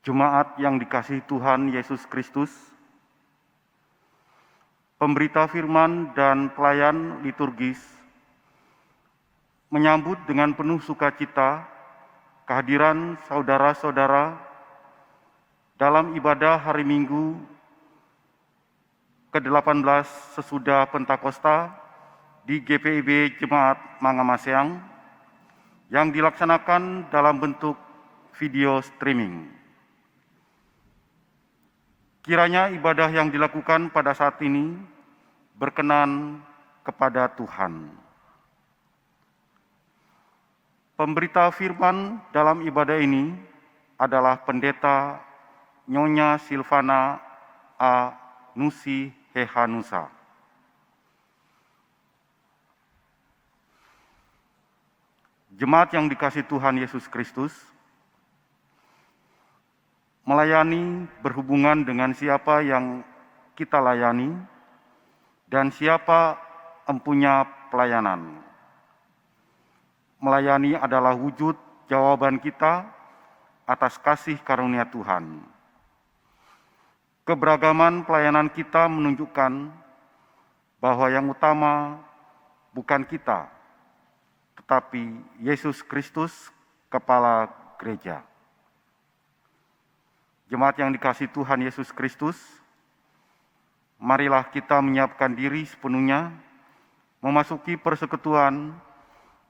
Jemaat yang dikasihi Tuhan Yesus Kristus, pemberita firman dan pelayan liturgis menyambut dengan penuh sukacita kehadiran saudara-saudara dalam ibadah hari Minggu ke-18 sesudah Pentakosta di GPIB Jemaat Mangamaseang yang dilaksanakan dalam bentuk video streaming. Kiranya ibadah yang dilakukan pada saat ini berkenan kepada Tuhan. Pemberita firman dalam ibadah ini adalah Pendeta Nyonya Silvana A. Nusi Hehanusa. Jemaat yang dikasihi Tuhan Yesus Kristus, melayani berhubungan dengan siapa yang kita layani dan siapa empunya pelayanan. Melayani adalah wujud jawaban kita atas kasih karunia Tuhan. Keberagaman pelayanan kita menunjukkan bahwa yang utama bukan kita, tetapi Yesus Kristus, Kepala Gereja. Jemaat yang dikasihi Tuhan Yesus Kristus, marilah kita menyiapkan diri sepenuhnya memasuki persekutuan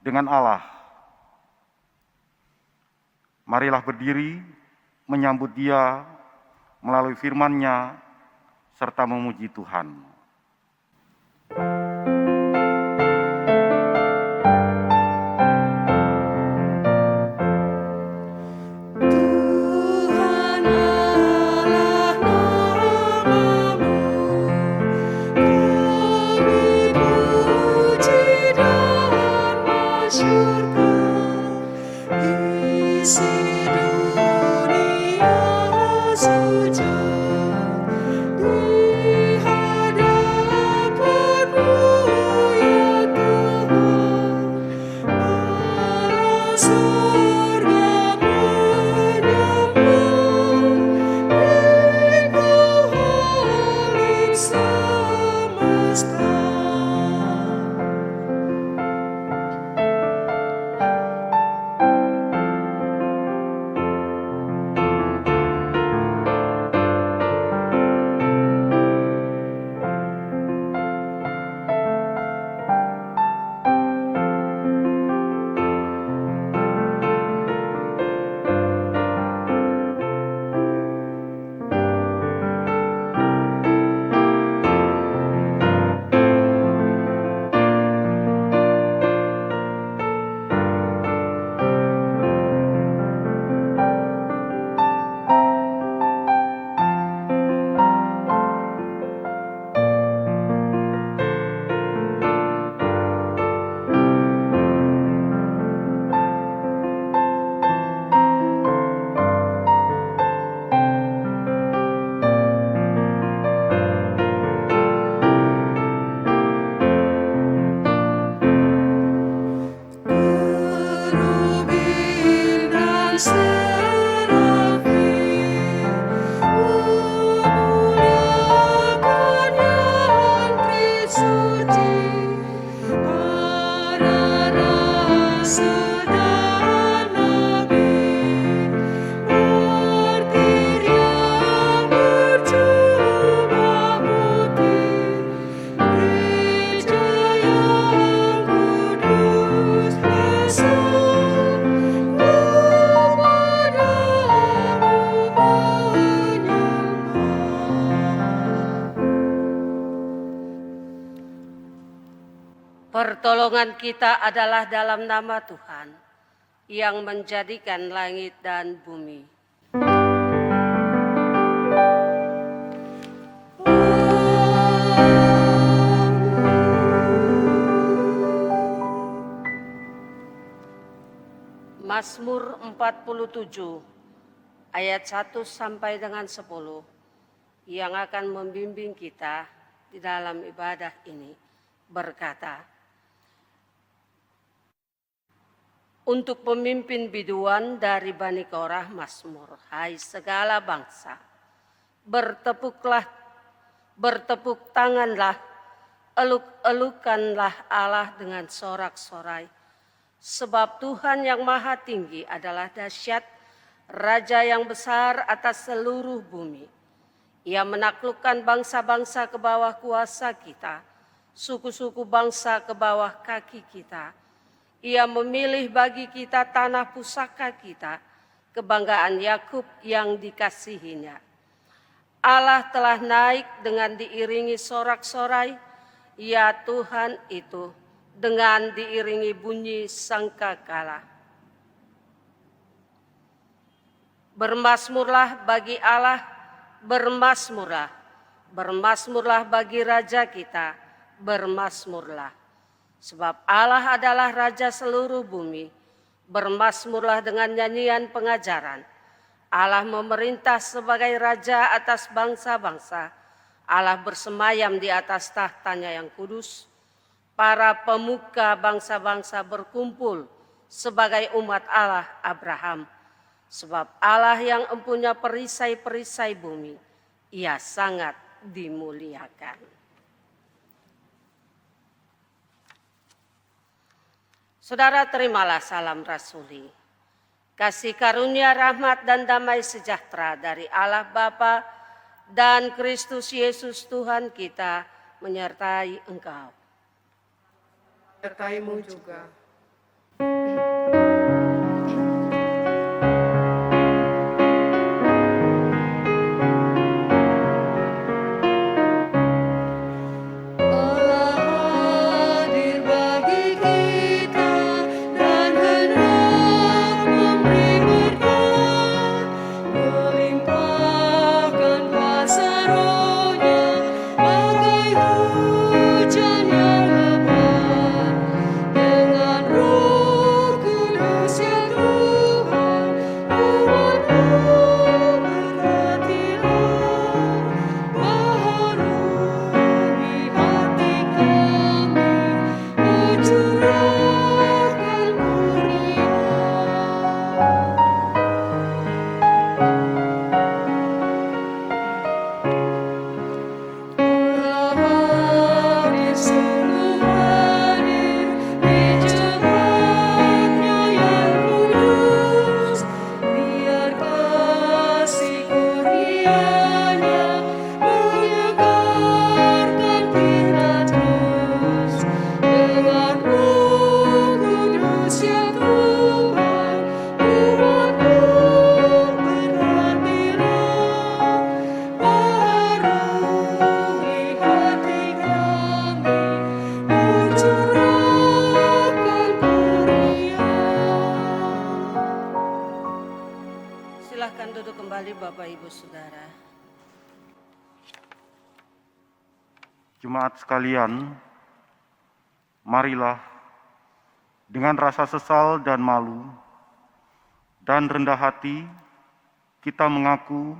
dengan Allah. Marilah berdiri menyambut Dia melalui firman-Nya serta memuji Tuhan. Pertolongan kita adalah dalam nama Tuhan yang menjadikan langit dan bumi. Mazmur 47 ayat 1 sampai dengan 10 yang akan membimbing kita di dalam ibadah ini berkata, untuk pemimpin biduan dari Bani Korah Mazmur. Hai segala bangsa, bertepuk tanganlah, eluk-elukanlah Allah dengan sorak-sorai. Sebab Tuhan yang maha tinggi adalah dahsyat, Raja yang besar atas seluruh bumi. Ia menaklukkan bangsa-bangsa ke bawah kuasa kita, suku-suku bangsa ke bawah kaki kita. Ia memilih bagi kita tanah pusaka kita, kebanggaan Yakub yang dikasihinya. Allah telah naik dengan diiringi sorak-sorai, ya Tuhan itu dengan diiringi bunyi sangkakala. Bermasmurlah bagi Allah, bermasmurlah, bermasmurlah bagi Raja kita, bermasmurlah. Sebab Allah adalah Raja seluruh bumi, bermasmurlah dengan nyanyian pengajaran. Allah memerintah sebagai Raja atas bangsa-bangsa. Allah bersemayam di atas tahtanya yang kudus. Para pemuka bangsa-bangsa berkumpul sebagai umat Allah Abraham. Sebab Allah yang empunya perisai-perisai bumi, Ia sangat dimuliakan. Saudara, terimalah salam rasuli. Kasih karunia, rahmat, dan damai sejahtera dari Allah Bapa dan Kristus Yesus Tuhan kita menyertai engkau. Menyertaimu juga. Silakan duduk kembali Bapak Ibu Saudara. Jemaat sekalian, marilah dengan rasa sesal dan malu dan rendah hati kita mengaku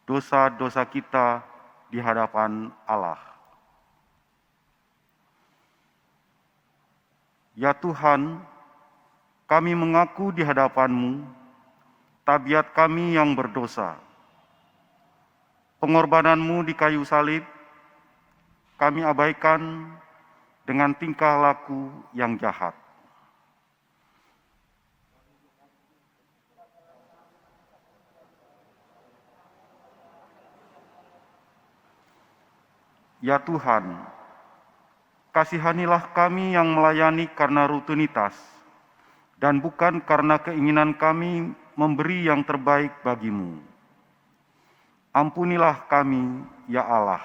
dosa-dosa kita di hadapan Allah. Ya Tuhan, kami mengaku di hadapan-Mu tabiat kami yang berdosa. Pengorbanan-Mu di kayu salib kami abaikan dengan tingkah laku yang jahat. Ya Tuhan, kasihanilah kami yang melayani karena rutinitas dan bukan karena keinginan kami memberi yang terbaik bagimu. Ampunilah kami, ya Allah.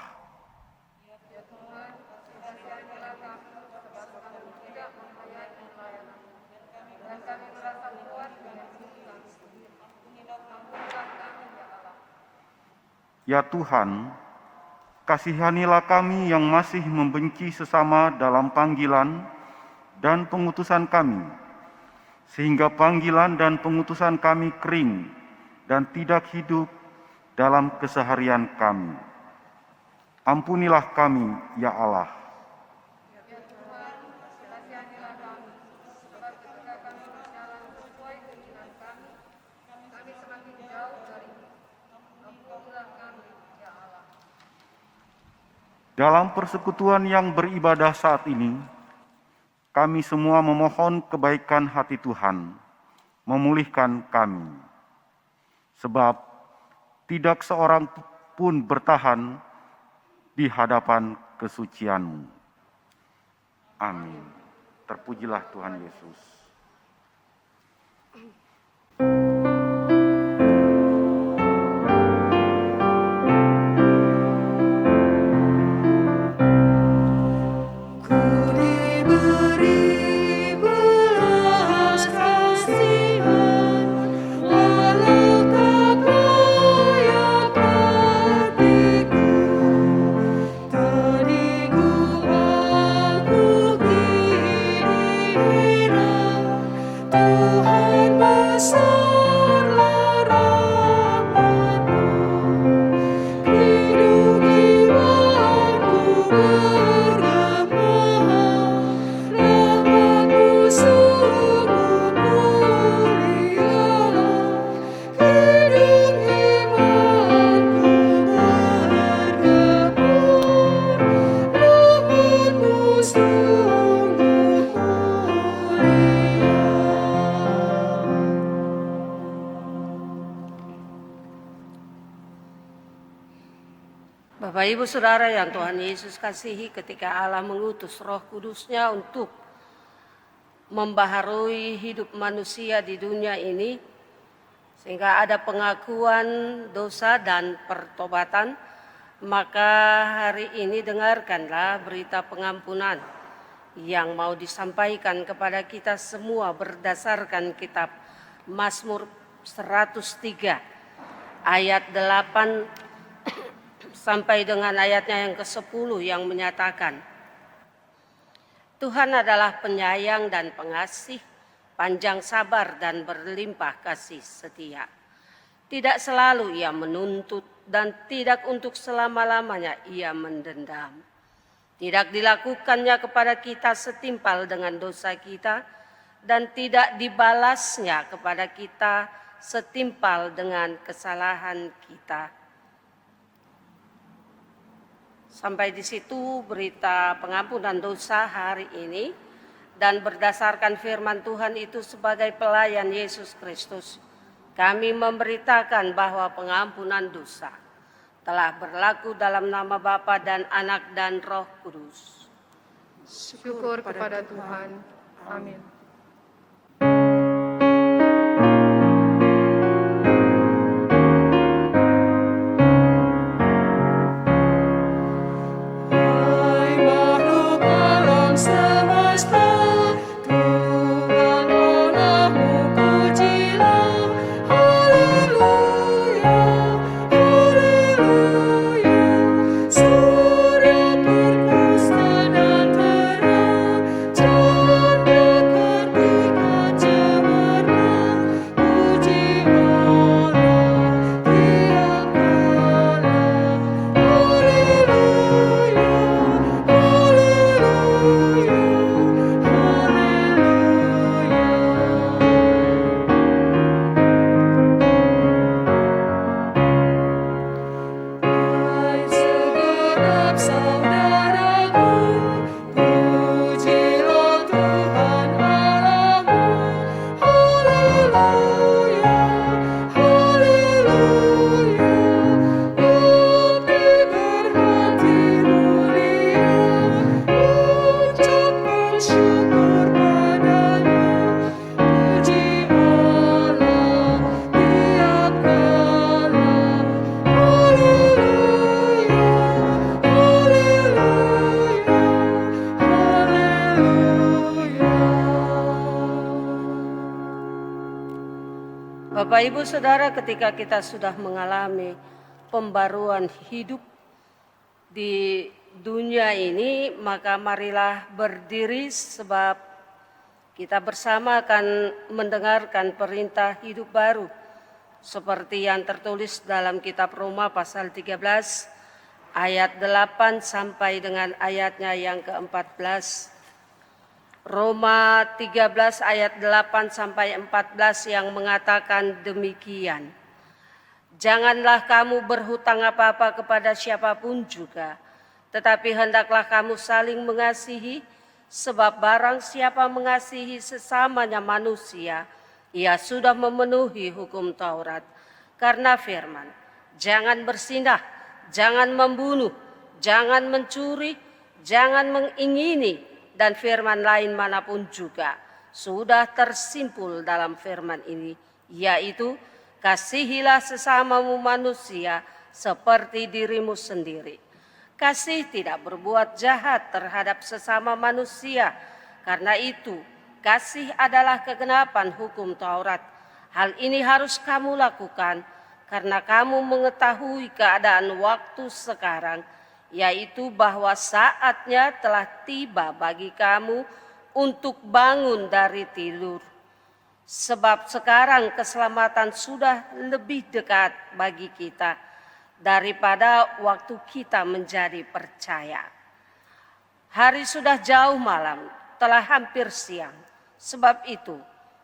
Ya Tuhan, kasihanilah kami yang masih membenci sesama dalam panggilan dan pengutusan kami, sehingga panggilan dan pengutusan kami kering dan tidak hidup dalam keseharian kami. Ampunilah kami, ya Allah. Dalam persekutuan yang beribadah saat ini, kami semua memohon kebaikan hati Tuhan, memulihkan kami. Sebab tidak seorang pun bertahan di hadapan kesucian-Mu. Amin. Terpujilah Tuhan Yesus. Bapak Ibu Saudara yang Tuhan Yesus kasihi, ketika Allah mengutus Roh Kudus-Nya untuk membaharui hidup manusia di dunia ini, sehingga ada pengakuan dosa dan pertobatan, maka hari ini dengarkanlah berita pengampunan yang mau disampaikan kepada kita semua berdasarkan kitab Mazmur 103 ayat 8 sampai dengan ayatnya yang ke-10 yang menyatakan, Tuhan adalah penyayang dan pengasih, panjang sabar dan berlimpah kasih setia. Tidak selalu ia menuntut dan tidak untuk selama-lamanya ia mendendam. Tidak dilakukannya kepada kita setimpal dengan dosa kita dan tidak dibalasnya kepada kita setimpal dengan kesalahan kita. Sampai di situ berita pengampunan dosa hari ini, dan berdasarkan firman Tuhan itu sebagai pelayan Yesus Kristus, kami memberitakan bahwa pengampunan dosa telah berlaku dalam nama Bapa dan Anak dan Roh Kudus. Syukur kepada Tuhan. Amin. Bapak Ibu Saudara, ketika kita sudah mengalami pembaruan hidup di dunia ini, maka marilah berdiri sebab kita bersama akan mendengarkan perintah hidup baru seperti yang tertulis dalam kitab Roma pasal 13 ayat 8 sampai dengan ayatnya yang ke-14. Roma 13 ayat 8 sampai 14 yang mengatakan demikian. Janganlah kamu berhutang apa-apa kepada siapapun juga, Tetapi hendaklah kamu saling mengasihi, sebab barang siapa mengasihi sesamanya manusia, ia sudah memenuhi hukum Taurat. Karena firman, jangan bersinah, jangan membunuh, jangan mencuri, jangan mengingini, dan firman lain manapun juga sudah tersimpul dalam firman ini, yaitu kasihilah sesamamu manusia seperti dirimu sendiri. Kasih tidak berbuat jahat terhadap sesama manusia. Karena itu, kasih adalah kegenapan hukum Taurat. Hal ini harus kamu lakukan karena kamu mengetahui keadaan waktu sekarang, yaitu bahwa saatnya telah tiba bagi kamu untuk bangun dari tidur. Sebab sekarang keselamatan sudah lebih dekat bagi kita daripada waktu kita menjadi percaya. Hari sudah jauh malam, telah hampir siang. Sebab itu,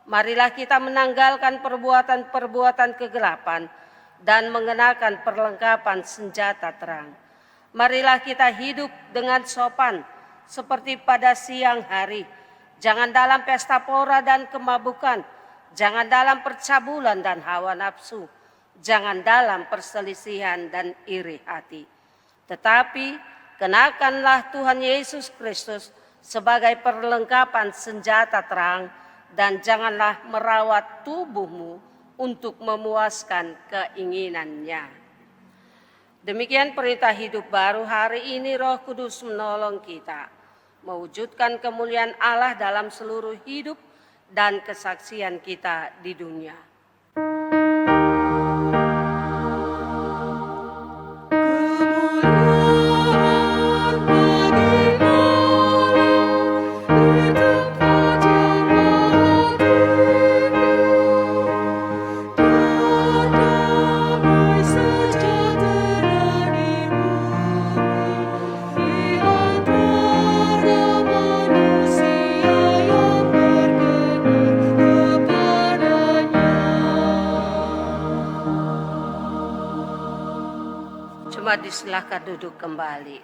marilah kita menanggalkan perbuatan-perbuatan kegelapan dan mengenakan perlengkapan senjata terang. Marilah kita hidup dengan sopan seperti pada siang hari. Jangan dalam pesta pora dan kemabukan, jangan dalam percabulan dan hawa nafsu, jangan dalam perselisihan dan iri hati. Tetapi kenakanlah Tuhan Yesus Kristus sebagai perlengkapan senjata terang, dan janganlah merawat tubuhmu untuk memuaskan keinginannya. Demikian perintah hidup baru hari ini. Roh Kudus menolong kita mewujudkan kemuliaan Allah dalam seluruh hidup dan kesaksian kita di dunia. Silakan duduk kembali.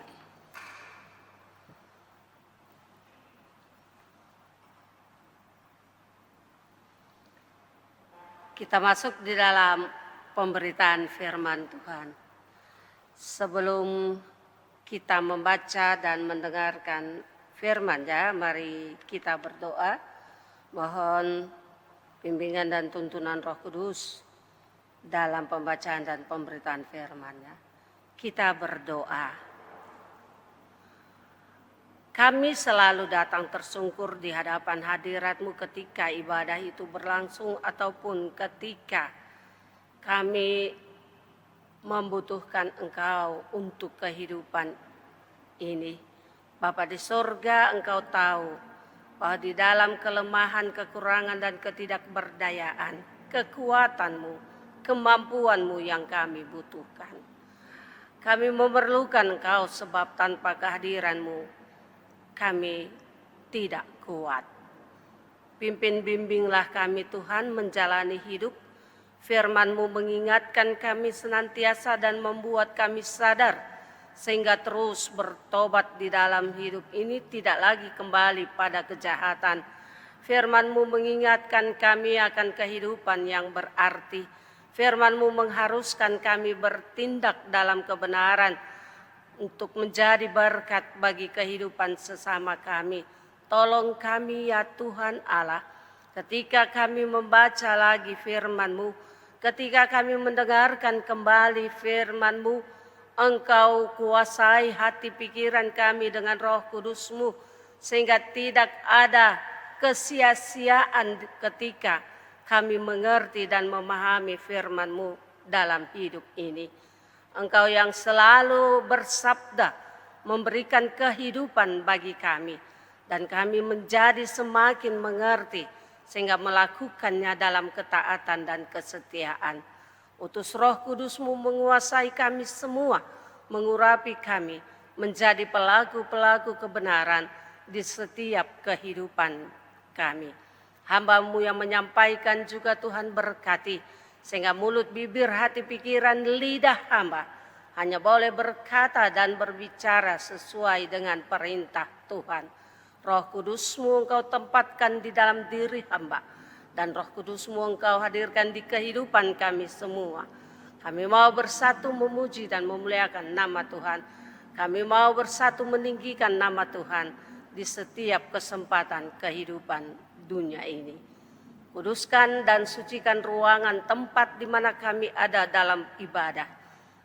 Kita masuk di dalam pemberitaan firman Tuhan. Sebelum kita membaca dan mendengarkan firman-Nya, mari kita berdoa. Mohon bimbingan dan tuntunan Roh Kudus dalam pembacaan dan pemberitaan firman-Nya. Kita berdoa. Kami selalu datang tersungkur di hadapan hadirat-Mu ketika ibadah itu berlangsung ataupun ketika kami membutuhkan Engkau untuk kehidupan ini. Bapa di sorga, Engkau tahu bahwa di dalam kelemahan, kekurangan, dan ketidakberdayaan, kekuatan-Mu, kemampuan-Mu yang kami butuhkan. Kami memerlukan Engkau sebab tanpa kehadiran-Mu kami tidak kuat. Pimpin bimbinglah kami Tuhan menjalani hidup. Firman-Mu mengingatkan kami senantiasa dan membuat kami sadar sehingga terus bertobat di dalam hidup ini, tidak lagi kembali pada kejahatan. Firman-Mu mengingatkan kami akan kehidupan yang berarti. Firman-Mu mengharuskan kami bertindak dalam kebenaran untuk menjadi berkat bagi kehidupan sesama kami. Tolong kami ya Tuhan Allah, ketika kami membaca lagi firman-Mu, ketika kami mendengarkan kembali firman-Mu, Engkau kuasai hati pikiran kami dengan Roh Kudus-Mu, sehingga tidak ada kesia-siaan ketika kami mengerti dan memahami firman-Mu dalam hidup ini. Engkau yang selalu bersabda memberikan kehidupan bagi kami, dan kami menjadi semakin mengerti sehingga melakukannya dalam ketaatan dan kesetiaan. Utus Roh Kudus-Mu menguasai kami semua, mengurapi kami menjadi pelaku-pelaku kebenaran di setiap kehidupan kami. Hamba-Mu yang menyampaikan juga Tuhan berkati, sehingga mulut, bibir, hati, pikiran, lidah hamba hanya boleh berkata dan berbicara sesuai dengan perintah Tuhan. Roh Kudus-Mu Engkau tempatkan di dalam diri hamba, dan Roh Kudus-Mu Engkau hadirkan di kehidupan kami semua. Kami mau bersatu memuji dan memuliakan nama Tuhan. Kami mau bersatu meninggikan nama Tuhan di setiap kesempatan kehidupan dunia ini. Kuduskan dan sucikan ruangan tempat di mana kami ada dalam ibadah,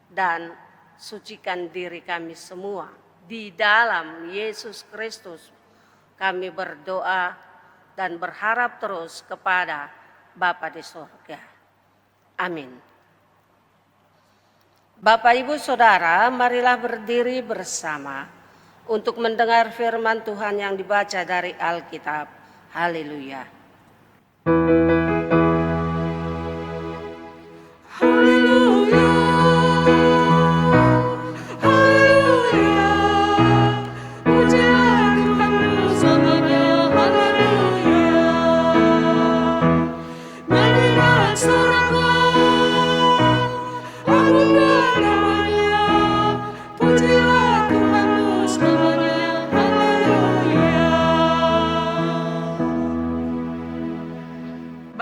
dan sucikan diri kami semua. Di dalam Yesus Kristus kami berdoa dan berharap terus kepada Bapa di surga. Amin. Bapak, Ibu, Saudara, marilah berdiri bersama untuk mendengar firman Tuhan yang dibaca dari Alkitab. Haleluya.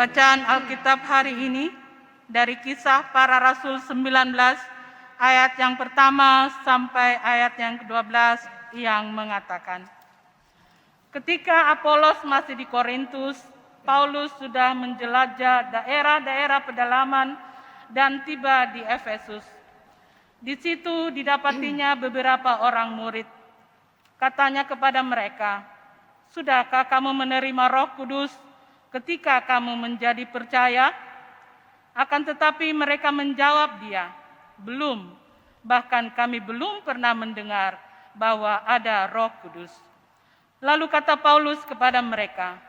Bacaan Alkitab hari ini dari Kisah Para Rasul 19 ayat yang pertama sampai ayat yang ke-12 yang mengatakan, ketika Apolos masih di Korintus, Paulus sudah menjelajah daerah-daerah pedalaman dan tiba di Efesus. Di situ didapatinya beberapa orang murid. Katanya kepada mereka, "Sudahkah kamu menerima Roh Kudus ketika kamu menjadi percaya?" Akan tetapi mereka menjawab dia, "Belum, bahkan kami belum pernah mendengar bahwa ada Roh Kudus." Lalu kata Paulus kepada mereka,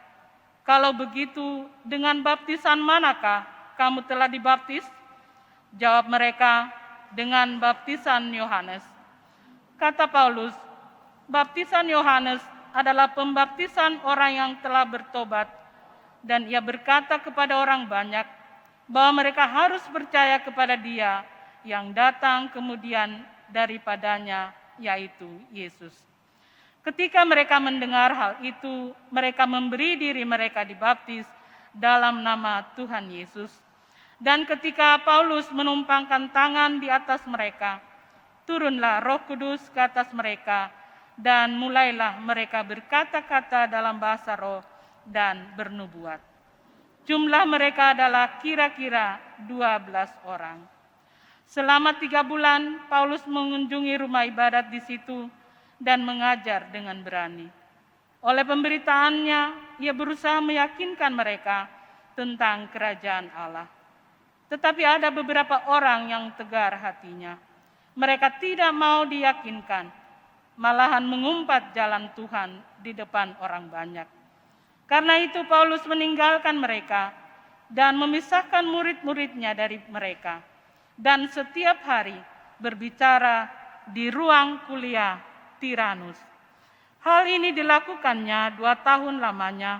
"Kalau begitu, dengan baptisan manakah kamu telah dibaptis?" Jawab mereka, "Dengan baptisan Yohanes." Kata Paulus, "Baptisan Yohanes adalah pembaptisan orang yang telah bertobat, dan ia berkata kepada orang banyak bahwa mereka harus percaya kepada Dia yang datang kemudian daripadanya, yaitu Yesus." Ketika mereka mendengar hal itu, mereka memberi diri mereka dibaptis dalam nama Tuhan Yesus. Dan ketika Paulus menumpangkan tangan di atas mereka, turunlah Roh Kudus ke atas mereka, dan mulailah mereka berkata-kata dalam bahasa roh dan bernubuat. Jumlah mereka adalah kira-kira 12 orang. Selama 3 bulan, Paulus mengunjungi rumah ibadat di situ dan mengajar dengan berani. Oleh pemberitaannya, ia berusaha meyakinkan mereka tentang kerajaan Allah. Tetapi ada beberapa orang yang tegar hatinya. Mereka tidak mau diyakinkan, malahan mengumpat jalan Tuhan di depan orang banyak. Karena itu Paulus meninggalkan mereka dan memisahkan murid-muridnya dari mereka, dan setiap hari berbicara di ruang kuliah Tiranus. Hal ini dilakukannya 2 tahun lamanya,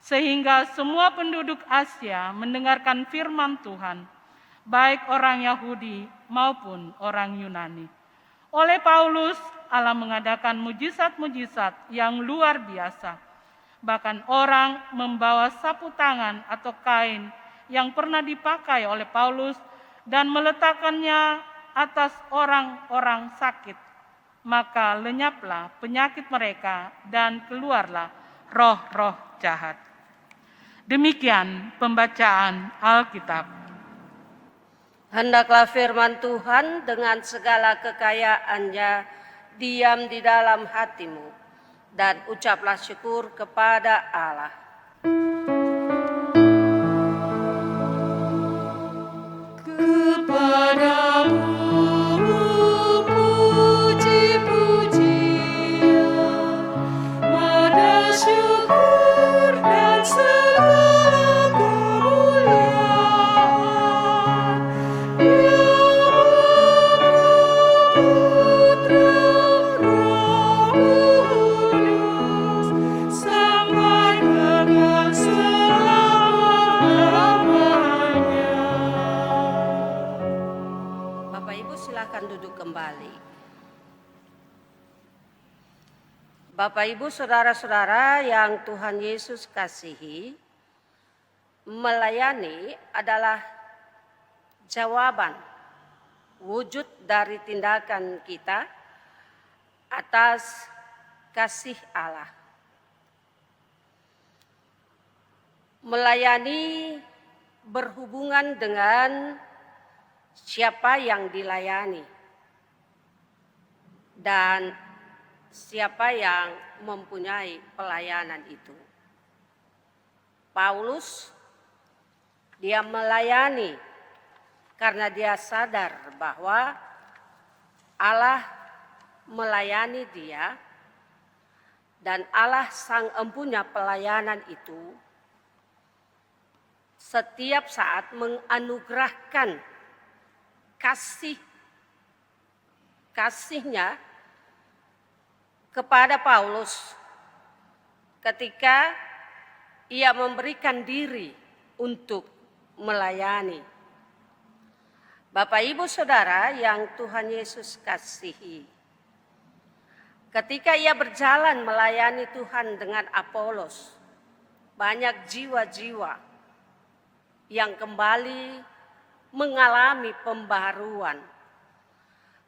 sehingga semua penduduk Asia mendengarkan firman Tuhan, baik orang Yahudi maupun orang Yunani. Oleh Paulus, Allah mengadakan mujizat-mujizat yang luar biasa. Bahkan orang membawa sapu tangan atau kain yang pernah dipakai oleh Paulus dan meletakkannya atas orang-orang sakit. Maka lenyaplah penyakit mereka dan keluarlah roh-roh jahat. Demikian pembacaan Alkitab. Hendaklah firman Tuhan dengan segala kekayaannya diam di dalam hatimu, dan ucaplah syukur kepada Allah. Kepadamu puji-pujian, nada syukur dan segala kemuliaan, ya Putra Roh Kudus, sampai Bapak, Ibu, saudara-saudara yang Tuhan Yesus kasihi, melayani adalah jawaban wujud dari tindakan kita atas kasih Allah. Melayani berhubungan dengan siapa yang dilayani dan siapa yang mempunyai pelayanan itu. Paulus, dia melayani karena dia sadar bahwa Allah melayani dia dan Allah sang empunya pelayanan itu setiap saat menganugerahkan kasihnya kepada Paulus ketika ia memberikan diri untuk melayani. Bapak, Ibu, Saudara yang Tuhan Yesus kasihi, ketika ia berjalan melayani Tuhan dengan Apolos, banyak jiwa-jiwa yang kembali mengalami pembaharuan.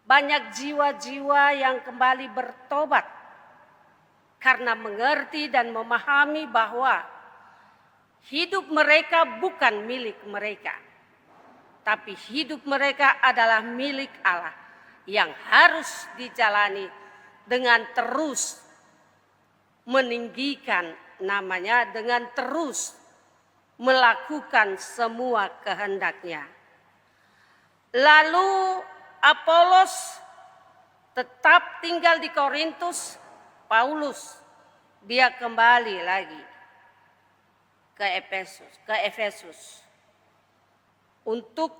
Banyak jiwa-jiwa yang kembali bertobat karena mengerti dan memahami bahwa hidup mereka bukan milik mereka, tapi hidup mereka adalah milik Allah yang harus dijalani dengan terus meninggikan namanya, dengan terus melakukan semua kehendak-Nya. Lalu Apolos tetap tinggal di Korintus, Paulus dia kembali lagi ke Efesus untuk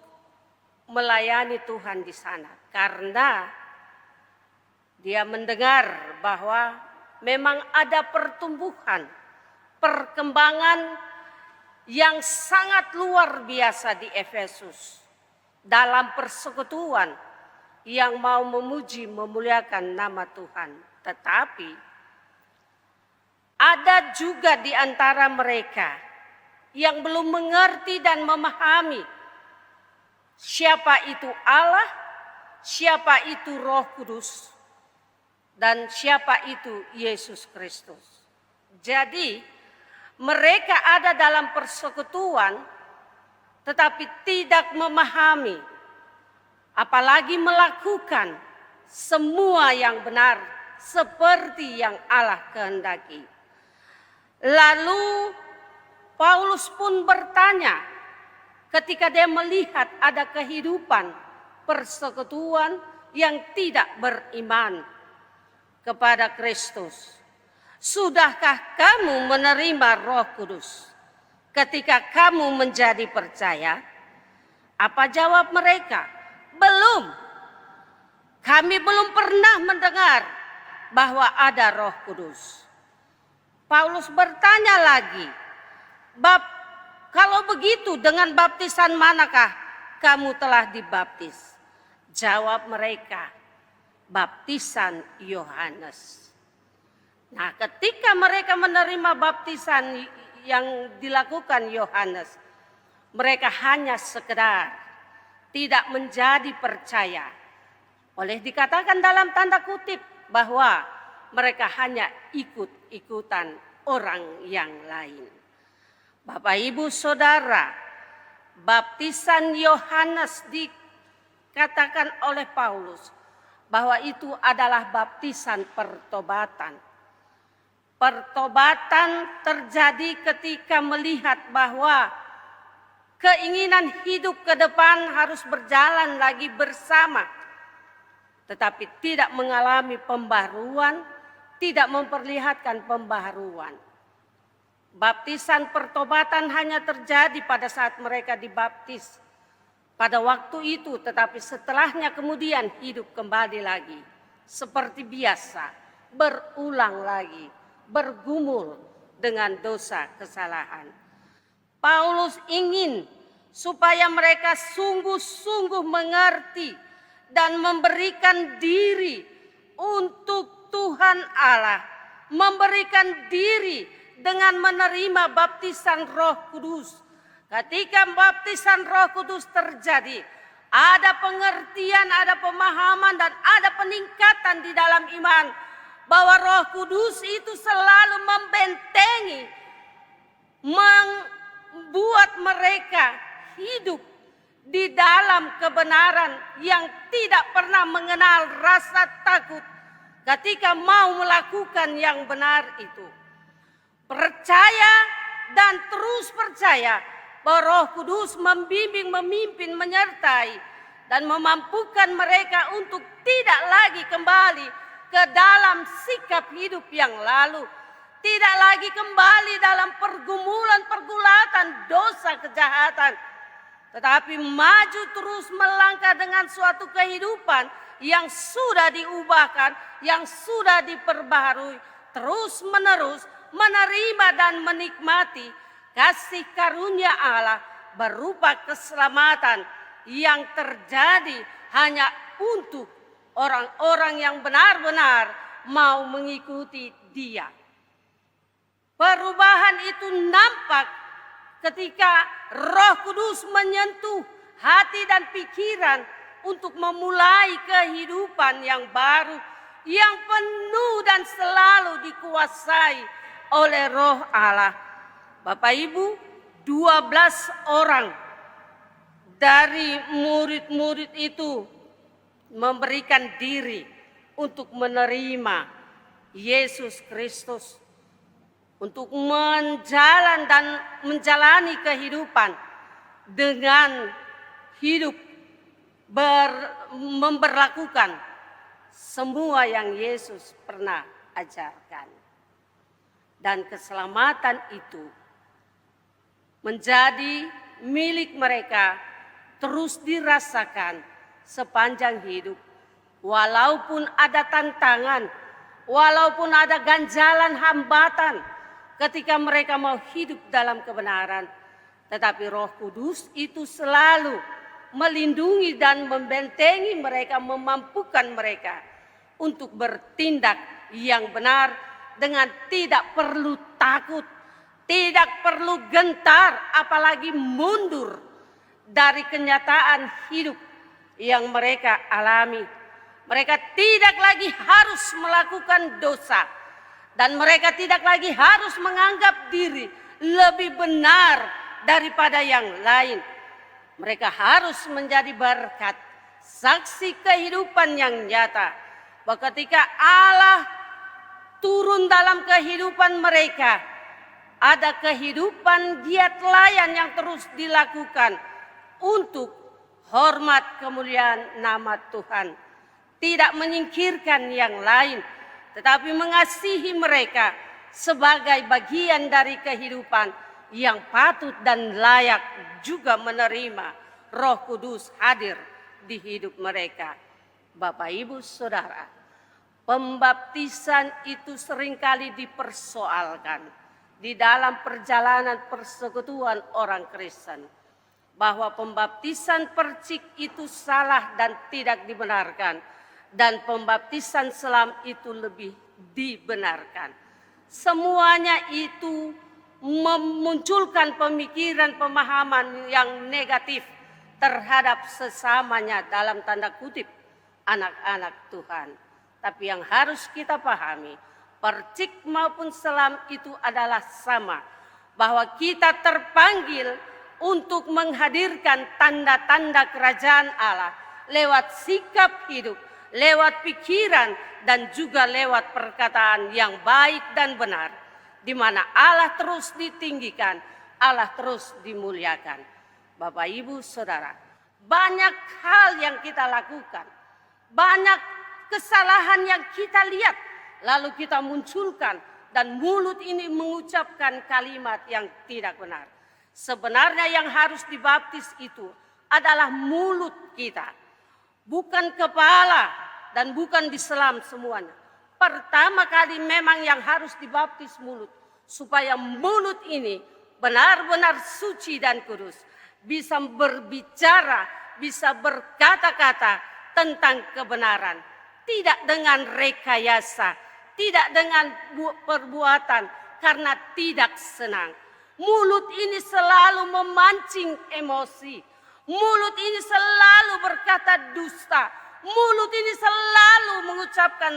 melayani Tuhan di sana karena dia mendengar bahwa memang ada pertumbuhan, perkembangan yang sangat luar biasa di Efesus dalam persekutuan yang mau memuji memuliakan nama Tuhan. Tetapi ada juga di antara mereka yang belum mengerti dan memahami siapa itu Allah, siapa itu Roh Kudus, dan siapa itu Yesus Kristus. Jadi mereka ada dalam persekutuan tetapi tidak memahami, apalagi melakukan semua yang benar seperti yang Allah kehendaki. Lalu Paulus pun bertanya ketika dia melihat ada kehidupan persekutuan yang tidak beriman kepada Kristus. Sudahkah kamu menerima Roh Kudus ketika kamu menjadi percaya? Apa jawab mereka? Belum. Kami belum pernah mendengar bahwa ada Roh Kudus. Paulus bertanya lagi, kalau begitu dengan baptisan manakah kamu telah dibaptis? Jawab mereka, baptisan Yohanes. Nah, ketika mereka menerima baptisan yang dilakukan Yohanes, mereka hanya sekedar tidak menjadi percaya. Boleh dikatakan dalam tanda kutip bahwa mereka hanya ikut-ikutan orang yang lain. Bapak, Ibu, Saudara, baptisan Yohanes dikatakan oleh Paulus bahwa itu adalah baptisan pertobatan. Pertobatan terjadi ketika melihat bahwa keinginan hidup ke depan harus berjalan lagi bersama, tetapi tidak mengalami pembaharuan, tidak memperlihatkan pembaharuan. Baptisan pertobatan hanya terjadi pada saat mereka dibaptis pada waktu itu, tetapi setelahnya kemudian hidup kembali lagi seperti biasa, berulang lagi, bergumul dengan dosa kesalahan. Paulus ingin supaya mereka sungguh-sungguh mengerti dan memberikan diri untuk Tuhan Allah memberikan diri dengan menerima baptisan Roh Kudus. Ketika baptisan Roh Kudus terjadi, ada pengertian, ada pemahaman, dan ada peningkatan di dalam iman bahwa Roh Kudus itu selalu membentengi, membuat mereka hidup di dalam kebenaran yang tidak pernah mengenal rasa takut ketika mau melakukan yang benar itu. Percaya dan terus percaya bahwa Roh Kudus membimbing, memimpin, menyertai, dan memampukan mereka untuk tidak lagi kembali ke dalam sikap hidup yang lalu. Tidak lagi kembali dalam pergulatan dosa kejahatan. Tetapi maju terus melangkah dengan suatu kehidupan yang sudah diubahkan, yang sudah diperbaharui. Terus menerus menerima dan menikmati kasih karunia Allah berupa keselamatan yang terjadi hanya untuk orang-orang yang benar-benar mau mengikuti Dia. Perubahan itu nampak ketika Roh Kudus menyentuh hati dan pikiran untuk memulai kehidupan yang baru, yang penuh dan selalu dikuasai oleh Roh Allah. Bapak Ibu, 12 orang dari murid-murid itu memberikan diri untuk menerima Yesus Kristus, untuk menjalani kehidupan dengan hidup memberlakukan semua yang Yesus pernah ajarkan. Dan keselamatan itu menjadi milik mereka, terus dirasakan sepanjang hidup. Walaupun ada tantangan, walaupun ada ganjalan hambatan ketika mereka mau hidup dalam kebenaran, tetapi Roh Kudus itu selalu melindungi dan membentengi mereka, memampukan mereka untuk bertindak yang benar dengan tidak perlu takut, tidak perlu gentar, apalagi mundur dari kenyataan hidup yang mereka alami. Mereka tidak lagi harus melakukan dosa, dan mereka tidak lagi harus menganggap diri lebih benar daripada yang lain. Mereka harus menjadi berkat, saksi kehidupan yang nyata, bahwa ketika Allah turun dalam kehidupan mereka, ada kehidupan giat layan yang terus dilakukan untuk hormat kemuliaan nama Tuhan. Tidak menyingkirkan yang lain, tetapi mengasihi mereka sebagai bagian dari kehidupan yang patut dan layak juga menerima Roh Kudus hadir di hidup mereka. Bapak, Ibu, Saudara, pembaptisan itu seringkali dipersoalkan di dalam perjalanan persekutuan orang Kristen, bahwa pembaptisan percik itu salah dan tidak dibenarkan, dan pembaptisan selam itu lebih dibenarkan. Semuanya itu memunculkan pemikiran, pemahaman yang negatif terhadap sesamanya, dalam tanda kutip anak-anak Tuhan. Tapi yang harus kita pahami, percik maupun selam itu adalah sama, bahwa kita terpanggil untuk menghadirkan tanda-tanda kerajaan Allah lewat sikap hidup, lewat pikiran, dan juga lewat perkataan yang baik dan benar, di mana Allah terus ditinggikan, Allah terus dimuliakan. Bapak, Ibu, Saudara, banyak hal yang kita lakukan, banyak kesalahan yang kita lihat, lalu kita munculkan, dan mulut ini mengucapkan kalimat yang tidak benar. Sebenarnya yang harus dibaptis itu adalah mulut kita, bukan kepala dan bukan diselam semuanya. Pertama kali memang yang harus dibaptis mulut, supaya mulut ini benar-benar suci dan kudus, bisa berbicara, bisa berkata-kata tentang kebenaran, tidak dengan rekayasa, tidak dengan perbuatan karena tidak senang. Mulut ini selalu memancing emosi. Mulut ini selalu berkata dusta. Mulut ini selalu mengucapkan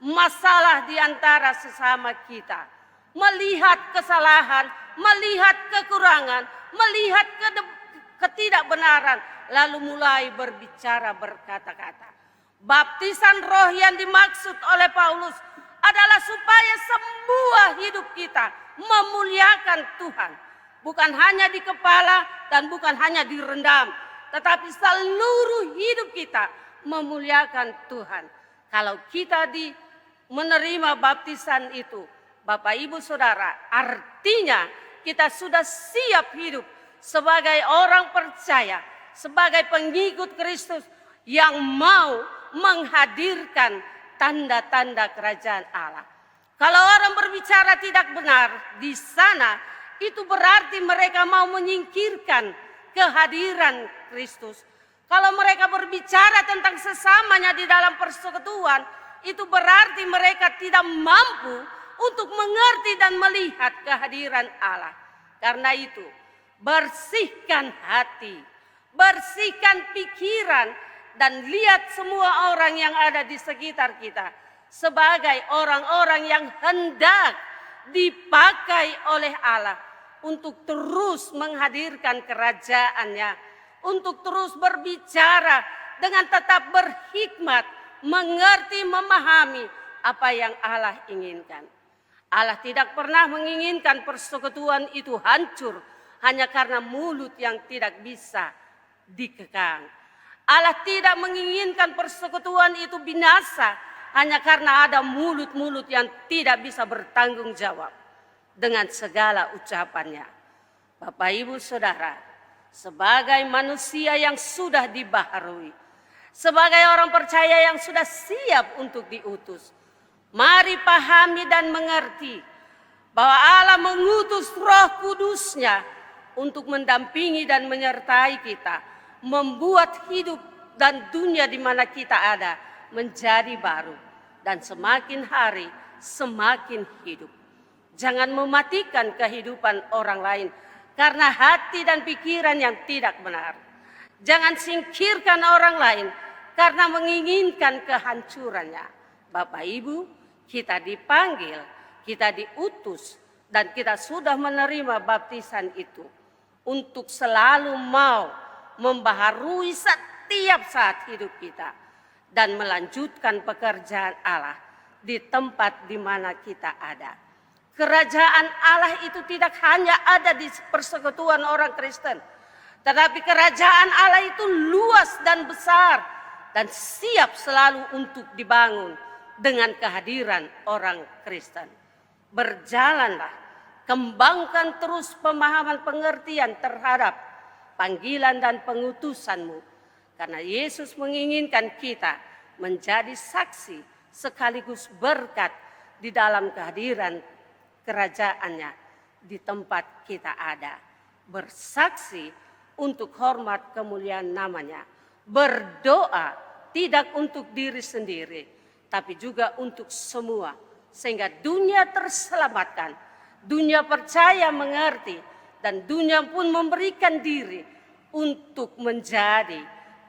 masalah di antara sesama kita. Melihat kesalahan, melihat kekurangan, melihat ketidakbenaran, lalu mulai berbicara berkata-kata. Baptisan roh yang dimaksud oleh Paulus adalah supaya semua hidup kita memuliakan Tuhan. Bukan hanya di kepala dan bukan hanya direndam, tetapi seluruh hidup kita memuliakan Tuhan. Kalau kita menerima baptisan itu, Bapak Ibu Saudara, artinya kita sudah siap hidup sebagai orang percaya, sebagai pengikut Kristus yang mau menghadirkan tanda-tanda kerajaan Allah. Kalau orang berbicara tidak benar di sana, itu berarti mereka mau menyingkirkan kehadiran Kristus. Kalau mereka berbicara tentang sesamanya di dalam persekutuan, itu berarti mereka tidak mampu untuk mengerti dan melihat kehadiran Allah. Karena itu, bersihkan hati, bersihkan pikiran, dan lihat semua orang yang ada di sekitar kita sebagai orang-orang yang hendak dipakai oleh Allah untuk terus menghadirkan kerajaannya, untuk terus berbicara dengan tetap berhikmat, mengerti, memahami apa yang Allah inginkan. Allah tidak pernah menginginkan persekutuan itu hancur hanya karena mulut yang tidak bisa dikekang. Allah tidak menginginkan persekutuan itu binasa hanya karena ada mulut-mulut yang tidak bisa bertanggung jawab dengan segala ucapannya. Bapak Ibu Saudara, sebagai manusia yang sudah dibaharui, sebagai orang percaya yang sudah siap untuk diutus, mari pahami dan mengerti bahwa Allah mengutus Roh Kudus-Nya untuk mendampingi dan menyertai kita, membuat hidup dan dunia di mana kita ada menjadi baru dan semakin hari semakin hidup. Jangan mematikan kehidupan orang lain karena hati dan pikiran yang tidak benar. Jangan singkirkan orang lain karena menginginkan kehancurannya. Bapak Ibu, kita dipanggil, kita diutus, dan kita sudah menerima baptisan itu untuk selalu mau membaharui setiap saat hidup kita dan melanjutkan pekerjaan Allah di tempat di mana kita ada. Kerajaan Allah itu tidak hanya ada di persekutuan orang Kristen, tetapi kerajaan Allah itu luas dan besar dan siap selalu untuk dibangun dengan kehadiran orang Kristen. Berjalanlah, kembangkan terus pemahaman pengertian terhadap panggilan dan pengutusanmu, karena Yesus menginginkan kita menjadi saksi sekaligus berkat di dalam kehadiran kerajaannya di tempat kita ada. Bersaksi untuk hormat kemuliaan namanya. Berdoa tidak untuk diri sendiri, tapi juga untuk semua, sehingga dunia terselamatkan, dunia percaya mengerti, dan dunia pun memberikan diri untuk menjadi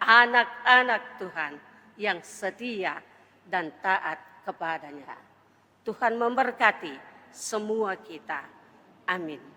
anak-anak Tuhan yang setia dan taat kepadanya. Tuhan memberkati semua kita. Amin.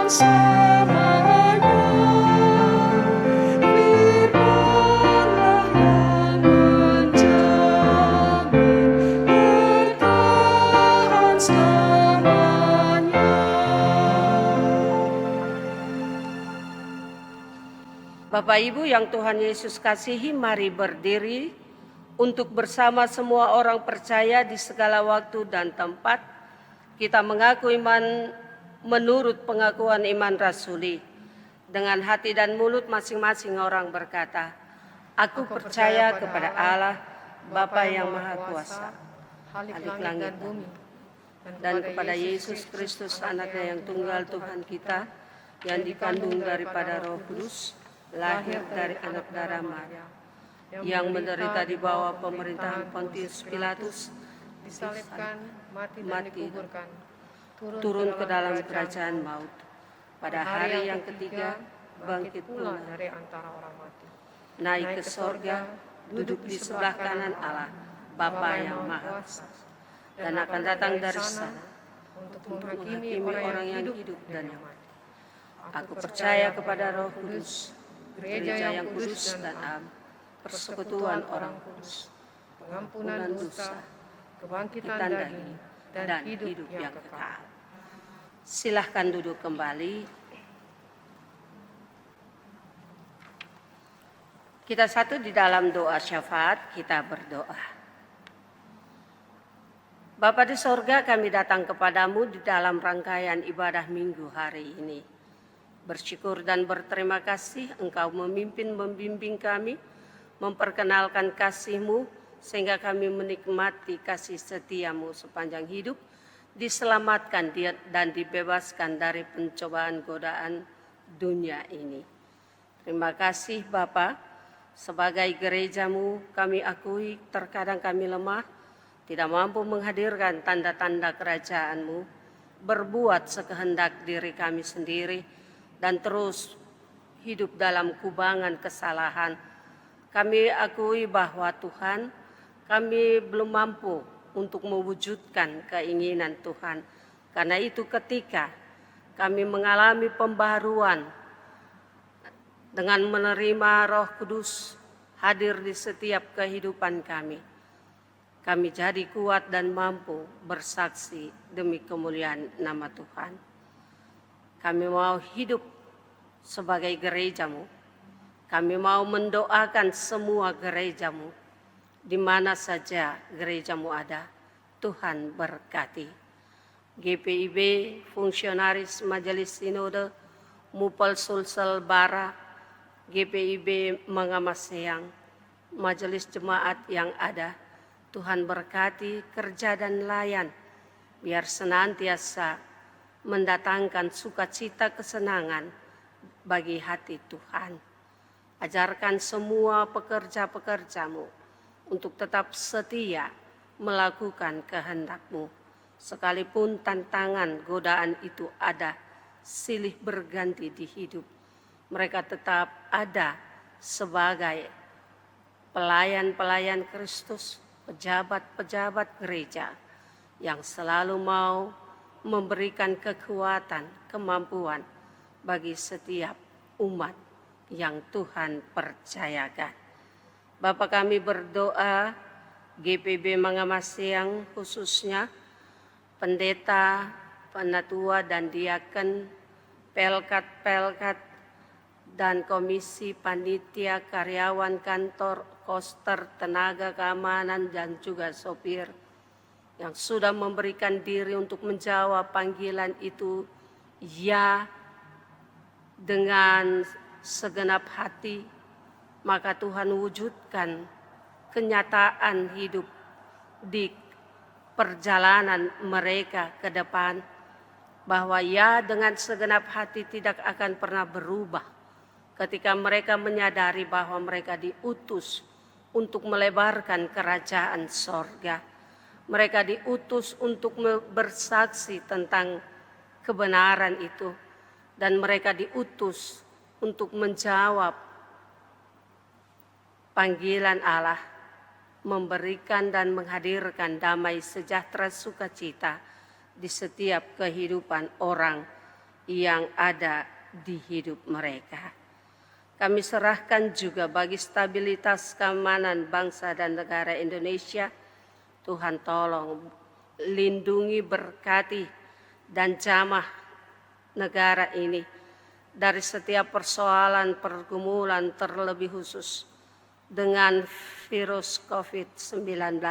selamanya. Firman-Nya yang menjamin bertahan selamanya. Bapak Ibu yang Tuhan Yesus kasihi, mari berdiri untuk bersama semua orang percaya di segala waktu dan tempat kita mengaku iman menurut pengakuan iman rasuli. Dengan hati dan mulut masing-masing orang berkata, Aku percaya kepada Allah, Bapa yang Maha Kuasa, Khalik langit dan bumi, dan kepada Yesus Kristus anaknya yang tunggal Tuhan kita, yang dikandung daripada Roh Kudus, lahir dari anak darah Maria, yang menderita di bawah pemerintahan Pontius Pilatus, disalibkan, mati dan mati, dikuburkan, turun ke dalam kerajaan maut. Pada hari yang ketiga, bangkit pula dari antara orang mati, naik ke sorga, duduk di sebelah kanan Allah, Bapa yang Maha Kuasa, dan akan datang dari sana untuk untuk menghakimi menghakimi orang yang hidup dan yang mati. Aku percaya kepada Roh Kudus, gereja yang kudus dan am, persekutuan orang kudus, pengampunan dosa, kebangkitan kebangkitan daging, dan hidup yang kekal. Silahkan duduk kembali. Kita satu di dalam doa syafaat, kita berdoa. Bapa di sorga, kami datang kepadamu di dalam rangkaian ibadah minggu hari ini. Bersyukur dan berterima kasih Engkau memimpin membimbing kami, memperkenalkan kasih-Mu, sehingga kami menikmati kasih setia-Mu sepanjang hidup, diselamatkan dan dibebaskan dari pencobaan godaan dunia ini. Terima kasih Bapa, sebagai gereja-Mu kami akui terkadang kami lemah, tidak mampu menghadirkan tanda-tanda kerajaan-Mu, berbuat sekehendak diri kami sendiri, dan terus hidup dalam kubangan kesalahan. Kami akui bahwa Tuhan, kami belum mampu untuk mewujudkan keinginan Tuhan. Karena itu ketika kami mengalami pembaharuan dengan menerima Roh Kudus hadir di setiap kehidupan kami, kami jadi kuat dan mampu bersaksi demi kemuliaan nama Tuhan. Kami mau hidup sebagai gereja-Mu. Kami mau mendoakan semua gereja-Mu. Di mana saja gereja-Mu ada, Tuhan berkati. GPIB, Fungsionaris Majelis Sinode, Mupel Sulsel Bara, GPIB Mangamaseang, Majelis Jemaat yang ada, Tuhan berkati kerja dan layan, biar senantiasa mendatangkan sukacita kesenangan bagi hati Tuhan. Ajarkan semua pekerja-pekerja-Mu untuk tetap setia melakukan kehendak-Mu. Sekalipun tantangan godaan itu ada, silih berganti di hidup, mereka tetap ada sebagai pelayan-pelayan Kristus, pejabat-pejabat gereja yang selalu mau memberikan kekuatan, kemampuan bagi setiap umat yang Tuhan percayakan. Bapa kami berdoa, GPB Mangamaseang khususnya, pendeta, penatua dan diaken, pelkat-pelkat, dan komisi panitia, karyawan kantor, koster, tenaga keamanan, dan juga sopir, yang sudah memberikan diri untuk menjawab panggilan itu, ya, dengan segenap hati, maka Tuhan wujudkan kenyataan hidup di perjalanan mereka ke depan, bahwa ya dengan segenap hati tidak akan pernah berubah ketika mereka menyadari bahwa mereka diutus untuk melebarkan kerajaan sorga. Mereka diutus untuk bersaksi tentang kebenaran itu, dan mereka diutus untuk menjawab panggilan Allah, memberikan dan menghadirkan damai sejahtera sukacita di setiap kehidupan orang yang ada di hidup mereka. Kami serahkan juga bagi stabilitas keamanan bangsa dan negara Indonesia. Tuhan tolong lindungi, berkati, dan jamah negara ini dari setiap persoalan pergumulan, terlebih khusus dengan virus COVID-19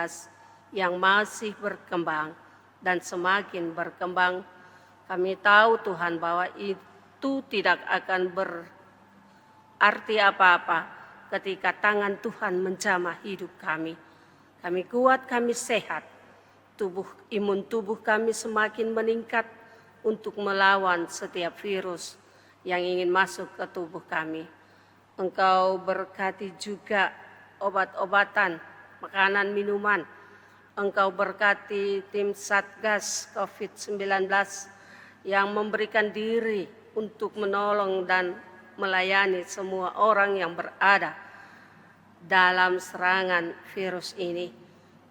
yang masih berkembang dan semakin berkembang. Kami tahu Tuhan bahwa itu tidak akan berarti apa-apa ketika tangan Tuhan menjamah hidup kami. Kami kuat, kami sehat, imun tubuh kami semakin meningkat untuk melawan setiap virus yang ingin masuk ke tubuh kami. Engkau berkati juga obat-obatan, makanan, minuman. Engkau berkati tim Satgas COVID-19 yang memberikan diri untuk menolong dan melayani semua orang yang berada dalam serangan virus ini.